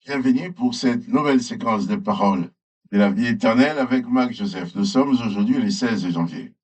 Bienvenue pour cette nouvelle séquence de paroles de la vie éternelle avec Marc Joseph. Nous sommes aujourd'hui le 16 janvier.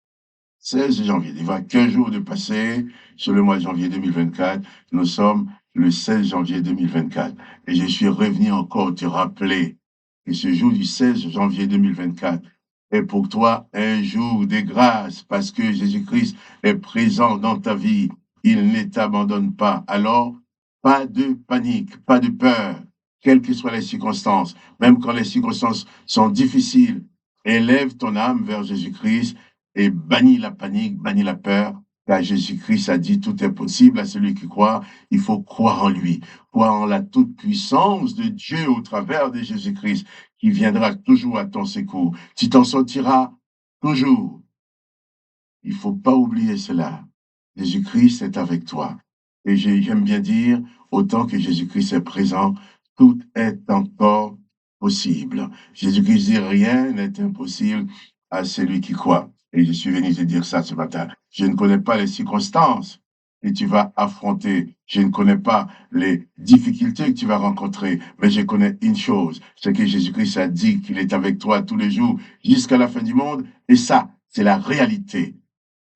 16 janvier, il va 15 jours de passer sur le mois de janvier 2024. Nous sommes le 16 janvier 2024. Et je suis revenu encore te rappeler que ce jour du 16 janvier 2024 est pour toi un jour de grâce parce que Jésus-Christ est présent dans ta vie. Il ne t'abandonne pas. Alors, pas de panique, pas de peur, quelles que soient les circonstances, même quand les circonstances sont difficiles. Élève ton âme vers Jésus-Christ et bannis la panique, bannis la peur, car Jésus-Christ a dit tout est possible à celui qui croit. Il faut croire en lui, croire en la toute-puissance de Dieu au travers de Jésus-Christ qui viendra toujours à ton secours. Tu t'en sortiras toujours. Il ne faut pas oublier cela. Jésus-Christ est avec toi. Et j'aime bien dire, autant que Jésus-Christ est présent, tout est encore possible. Jésus-Christ dit rien n'est impossible à celui qui croit. Et je suis venu te dire ça ce matin. Je ne connais pas les circonstances que tu vas affronter. Je ne connais pas les difficultés que tu vas rencontrer. Mais je connais une chose, c'est que Jésus-Christ a dit qu'il est avec toi tous les jours jusqu'à la fin du monde. Et ça, c'est la réalité.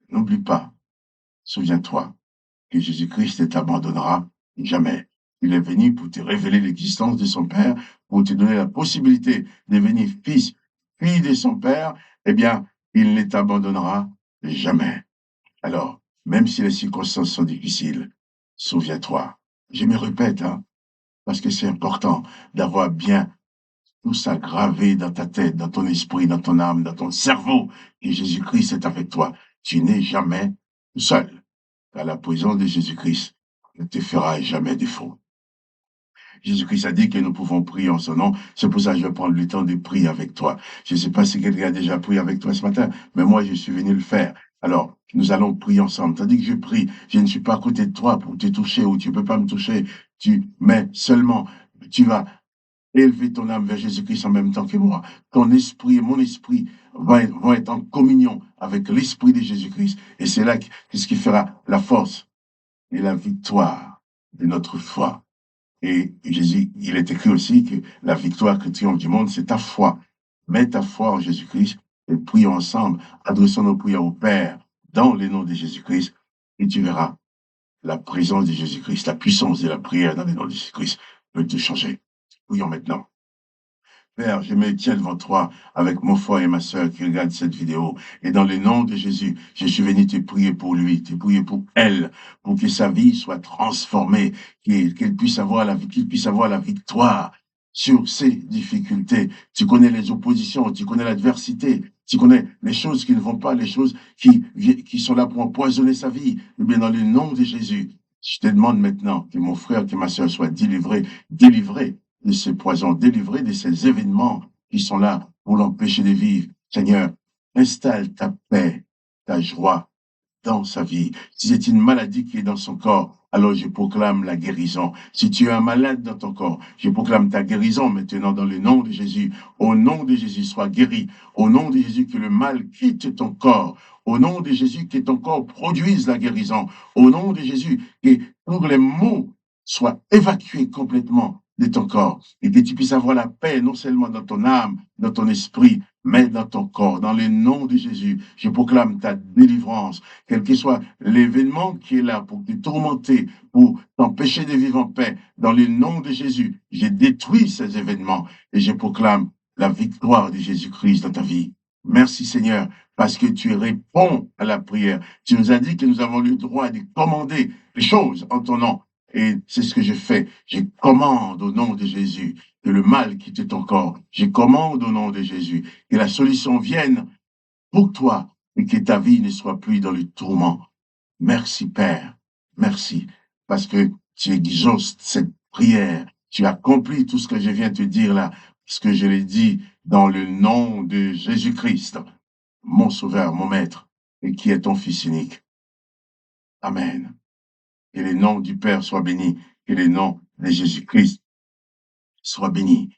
N'oublie pas, souviens-toi que Jésus-Christ ne t'abandonnera jamais. Il est venu pour te révéler l'existence de son Père, pour te donner la possibilité de devenir fils, fille de son Père. Eh bien, il ne t'abandonnera jamais. Alors, même si les circonstances sont difficiles, souviens-toi. Je me répète, hein, parce que c'est important d'avoir bien tout ça gravé dans ta tête, dans ton esprit, dans ton âme, dans ton cerveau, que Jésus-Christ est avec toi. Tu n'es jamais seul, car la présence de Jésus-Christ ne te fera jamais défaut. Jésus-Christ a dit que nous pouvons prier en son nom. C'est pour ça que je vais prendre le temps de prier avec toi. Je ne sais pas si quelqu'un a déjà prié avec toi ce matin, mais moi, je suis venu le faire. Alors, nous allons prier ensemble. Tandis que je prie, je ne suis pas à côté de toi pour te toucher ou tu ne peux pas me toucher. Mais seulement, tu vas élever ton âme vers Jésus-Christ en même temps que moi. Ton esprit et mon esprit vont être en communion avec l'esprit de Jésus-Christ. Et c'est là ce qui fera la force et la victoire de notre foi. Et Jésus, il est écrit aussi que la victoire que triomphe du monde, c'est ta foi. Mets ta foi en Jésus-Christ et prions ensemble, adressons nos prières au Père dans le nom de Jésus-Christ et tu verras la présence de Jésus-Christ, la puissance de la prière dans le nom de Jésus-Christ peut te changer. Prions maintenant. Père, je me tiens devant toi avec mon frère et ma sœur qui regardent cette vidéo. Et dans le nom de Jésus, je suis venu te prier pour lui, te prier pour elle, pour que sa vie soit transformée, qu'il puisse avoir qu'il puisse avoir la victoire sur ses difficultés. Tu connais les oppositions, tu connais l'adversité, tu connais les choses qui ne vont pas, les choses qui sont là pour empoisonner sa vie. Eh bien, dans le nom de Jésus, je te demande maintenant que mon frère, que ma sœur soient délivrés de ces poisons, délivrés de ces événements qui sont là pour l'empêcher de vivre. Seigneur, installe ta paix, ta joie dans sa vie. Si c'est une maladie qui est dans son corps, alors je proclame la guérison. Si tu es un malade dans ton corps, je proclame ta guérison maintenant dans le nom de Jésus. Au nom de Jésus, sois guéri. Au nom de Jésus, que le mal quitte ton corps. Au nom de Jésus, que ton corps produise la guérison. Au nom de Jésus, que tous les maux soient évacués complètement de ton corps et que tu puisses avoir la paix non seulement dans ton âme, dans ton esprit, mais dans ton corps. Dans le nom de Jésus, je proclame ta délivrance, quel que soit l'événement qui est là pour te tourmenter, pour t'empêcher de vivre en paix. Dans le nom de Jésus, j'ai détruit ces événements et je proclame la victoire de Jésus-Christ dans ta vie. Merci Seigneur, parce que tu réponds à la prière. Tu nous as dit que nous avons le droit de commander les choses en ton nom. Et c'est ce que je fais. Je commande au nom de Jésus que le mal quitte ton corps. Je commande au nom de Jésus que la solution vienne pour toi et que ta vie ne soit plus dans le tourment. Merci Père. Merci. Parce que tu exauces cette prière. Tu accomplis tout ce que je viens de te dire là. Ce que je l'ai dit dans le nom de Jésus-Christ, mon Sauveur, mon Maître, et qui est ton Fils unique. Amen. Que le nom du Père soit béni, que le nom de Jésus-Christ soit béni.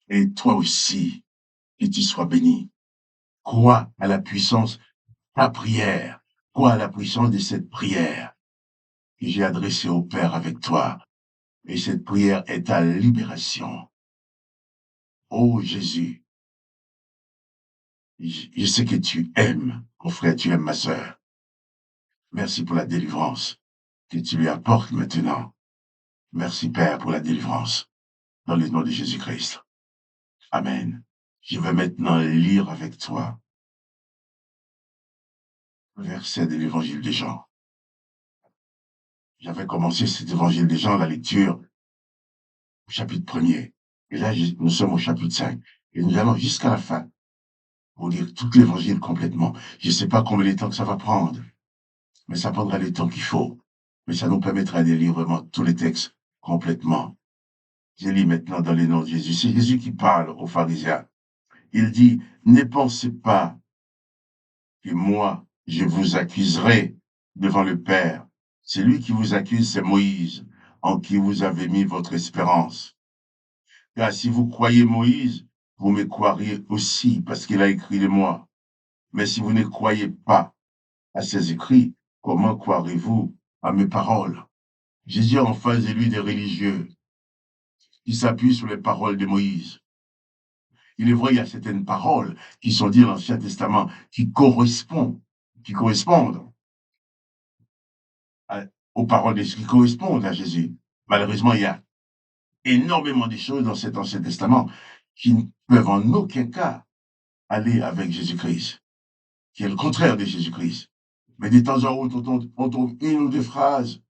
Et toi aussi, que tu sois béni. Crois à la puissance de ta prière. Crois à la puissance de cette prière que j'ai adressée au Père avec toi. Et cette prière est ta libération. Oh Jésus, je sais que tu aimes, mon frère, tu aimes ma sœur. Merci pour la délivrance que tu lui apportes maintenant. Merci Père pour la délivrance. Dans le nom de Jésus-Christ. Amen. Je vais maintenant lire avec toi le verset de l'évangile de Jean. J'avais commencé cet évangile de Jean, la lecture, au chapitre 1er. Et là, nous sommes au chapitre 5. Et nous allons jusqu'à la fin pour lire tout l'évangile complètement. Je ne sais pas combien de temps que ça va prendre, mais ça prendra le temps qu'il faut. Mais ça nous permettra de lire vraiment tous les textes complètement. Je lis maintenant dans le nom de Jésus. C'est Jésus qui parle aux pharisiens. Il dit, ne pensez pas que moi, je vous accuserai devant le Père. Celui qui vous accuse, c'est Moïse, en qui vous avez mis votre espérance. Car si vous croyez Moïse, vous me croiriez aussi, parce qu'il a écrit de moi. Mais si vous ne croyez pas à ses écrits, comment croirez-vous à mes paroles? Jésus a en face de lui des religieux qui s'appuient sur les paroles de Moïse. Il est vrai, il y a certaines paroles qui sont dites dans l'Ancien Testament qui correspondent aux paroles de qui correspondent à Jésus. Malheureusement, il y a énormément de choses dans cet Ancien Testament qui ne peuvent en aucun cas aller avec Jésus-Christ, qui est le contraire de Jésus-Christ. Mais de temps en temps, on trouve une ou deux phrases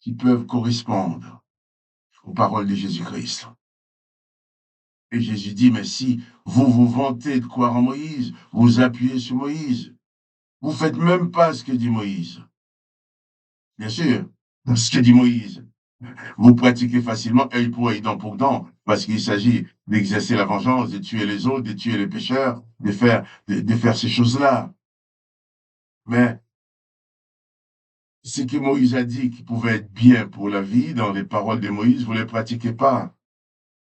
qui peuvent correspondre aux paroles de Jésus-Christ. Et Jésus dit, mais si vous vous vantez de croire en Moïse, vous appuyez sur Moïse, vous ne faites même pas ce que dit Moïse. Bien sûr, ce que dit Moïse. Vous pratiquez facilement œil pour œil, dent pour dent, parce qu'il s'agit d'exercer la vengeance, de tuer les autres, de tuer les pécheurs, de faire ces choses-là. Mais ce que Moïse a dit qui pouvait être bien pour la vie, dans les paroles de Moïse, vous ne les pratiquez pas.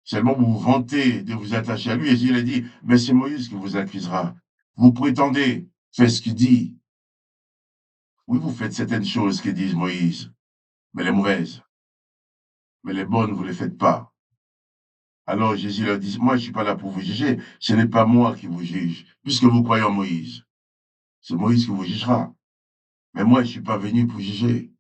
Seulement vous vous vantez de vous attacher à lui. Et il a dit, mais c'est Moïse qui vous accusera. Vous prétendez faire ce qu'il dit. Oui, vous faites certaines choses que dit Moïse, mais les mauvaises. Mais les bonnes, vous ne les faites pas. Alors Jésus leur dit, moi je ne suis pas là pour vous juger, ce n'est pas moi qui vous juge, puisque vous croyez en Moïse. C'est Moïse qui vous jugera. Mais moi, je ne suis pas venu pour juger.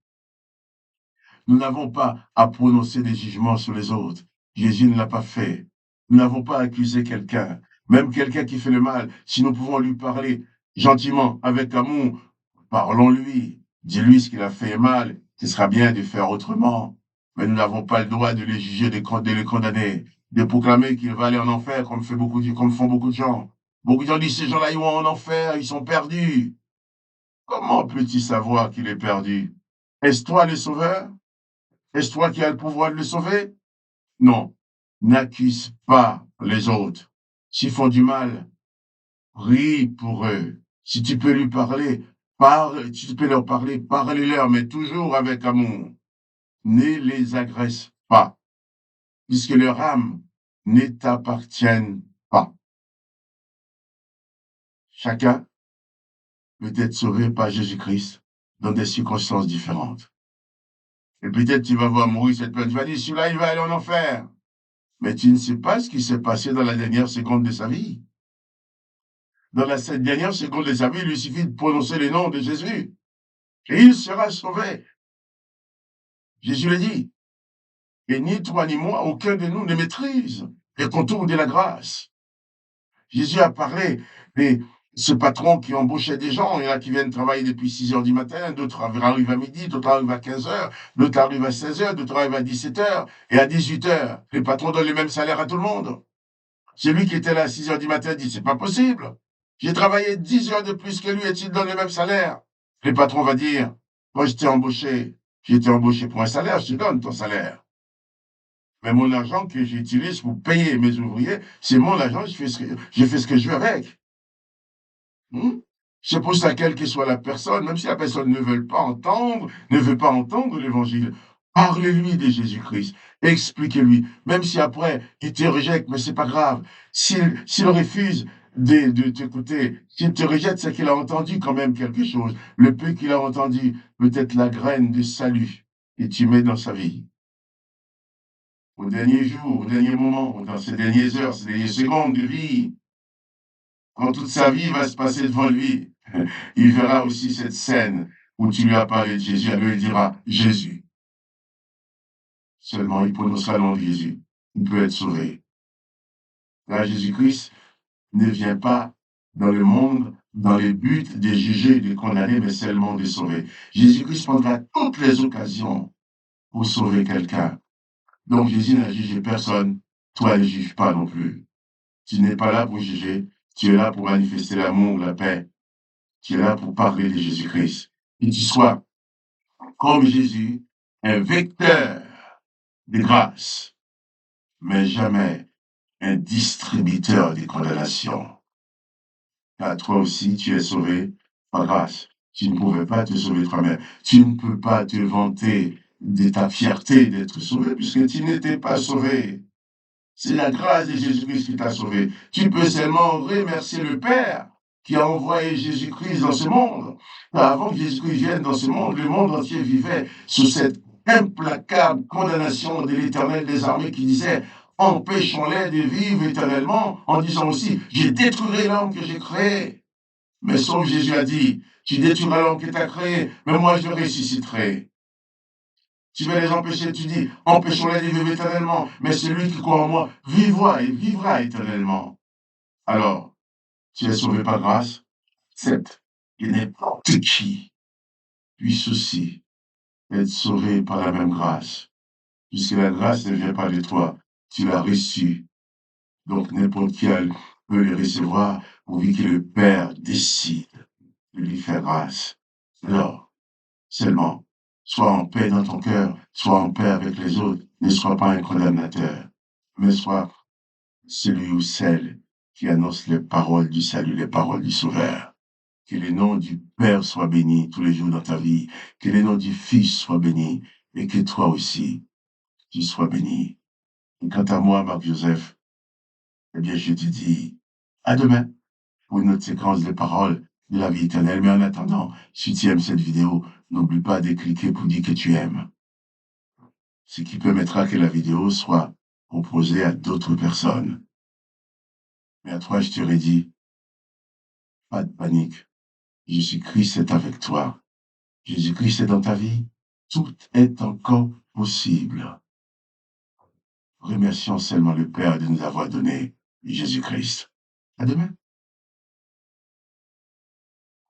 Nous n'avons pas à prononcer des jugements sur les autres. Jésus ne l'a pas fait. Nous n'avons pas à accuser quelqu'un, même quelqu'un qui fait le mal. Si nous pouvons lui parler gentiment, avec amour, parlons-lui. Dis-lui ce qu'il a fait mal. Ce sera bien de faire autrement. Mais nous n'avons pas le droit de les juger, de les condamner, de proclamer qu'il va aller en enfer, comme font beaucoup de gens. Beaucoup de gens disent, ces gens-là, ils vont en enfer, ils sont perdus. Comment peux-tu savoir qu'il est perdu? Est-ce toi le sauveur? Est-ce toi qui as le pouvoir de le sauver? Non. N'accuse pas les autres. S'ils font du mal, prie pour eux. Si tu peux lui parler, parle, si tu peux leur parler, parle-leur, mais toujours avec amour. Ne les agresse pas, puisque leur âme ne t'appartiennent pas. Chacun peut être sauvé par Jésus-Christ dans des circonstances différentes. Et peut-être tu vas voir mourir cette personne, tu vas dire, celui-là, il va aller en enfer. Mais tu ne sais pas ce qui s'est passé dans la dernière seconde de sa vie. Dans cette dernière seconde de sa vie, il lui suffit de prononcer le nom de Jésus. Et il sera sauvé. Jésus le dit. Et ni toi ni moi, aucun de nous ne maîtrise les contours de la grâce. Jésus a parlé de ce patron qui embauchait des gens. Il y en a qui viennent travailler depuis 6 heures du matin, d'autres arrivent à midi, d'autres arrivent à 15 heures, d'autres arrivent à 16 heures, d'autres arrivent à 17 heures et à 18 heures. Les patrons donnent le même salaire à tout le monde. Celui qui était là à 6 heures du matin dit, c'est pas possible. J'ai travaillé 10 heures de plus que lui et tu donnes le même salaire. Le patron va dire, moi je t'ai embauché. J'ai été embauché pour un salaire, je te donne ton salaire. Mais mon argent que j'utilise pour payer mes ouvriers, c'est mon argent, je fais ce que je veux avec. C'est pour ça, quelle que soit la personne, même si la personne ne veut pas entendre l'évangile, parlez-lui de Jésus-Christ, expliquez-lui, même si après il te rejette, mais c'est pas grave. S'il refuse de t'écouter, s'il te rejette, c'est qu'il a entendu quand même quelque chose. Le peu qu'il a entendu, peut-être la graine de salut que tu mets dans sa vie. au dernier jour, au dernier moment, dans ces dernières heures, ces dernières secondes de vie, quand toute sa vie va se passer devant lui, il verra aussi cette scène où tu lui as parlé de Jésus. Alors il dira Jésus. Seulement il prononcera le nom de Jésus. Il peut être sauvé. Là, Jésus-Christ ne vient pas dans le monde dans le but de juger, de condamner, mais seulement de sauver. Jésus-Christ prendra toutes les occasions pour sauver quelqu'un. Donc Jésus n'a jugé personne. Toi, ne juge pas non plus. Tu n'es pas là pour juger. Tu es là pour manifester l'amour, la paix. Tu es là pour parler de Jésus-Christ. Et tu sois, comme Jésus, un vecteur de grâce, mais jamais un distributeur de condamnation. Car toi aussi, tu es sauvé par grâce. Tu ne pouvais pas te sauver toi-même. Tu ne peux pas te vanter de ta fierté d'être sauvé puisque tu n'étais pas sauvé. C'est la grâce de Jésus-Christ qui t'a sauvé. Tu peux seulement remercier le Père qui a envoyé Jésus-Christ dans ce monde. Car avant que Jésus-Christ vienne dans ce monde, le monde entier vivait sous cette implacable condamnation de l'Éternel des armées qui disait empêchons-les de vivre éternellement, en disant aussi je détruirai l'homme que j'ai créé. Mais sauf Jésus a dit tu détruiras l'homme que tu as créé, mais moi je le ressusciterai. Tu vas les empêcher, tu dis, empêchons-les de vivre éternellement. Mais celui qui croit en moi vivra et vivra éternellement. Alors, tu es sauvé par grâce, accepte que n'importe qui puisse aussi être sauvé par la même grâce. Puisque la grâce ne vient pas de toi, tu l'as reçue. Donc n'importe qui peut le recevoir pourvu que le Père décide de lui faire grâce. Alors, seulement, sois en paix dans ton cœur, sois en paix avec les autres, ne sois pas un condamnateur, mais sois celui ou celle qui annonce les paroles du salut, les paroles du Sauveur. Que le nom du Père soit béni tous les jours dans ta vie, que le nom du Fils soit béni, et que toi aussi, tu sois béni. Et quant à moi, Marc-Joseph, eh bien, je te dis à demain pour une autre séquence de paroles de la vie éternelle. Mais en attendant, si tu aimes cette vidéo, n'oublie pas de cliquer pour dire que tu aimes. Ce qui permettra que la vidéo soit proposée à d'autres personnes. Mais à toi, je te redis, pas de panique. Jésus-Christ est avec toi. Jésus-Christ est dans ta vie. Tout est encore possible. Remercions seulement le Père de nous avoir donné Jésus-Christ. À demain.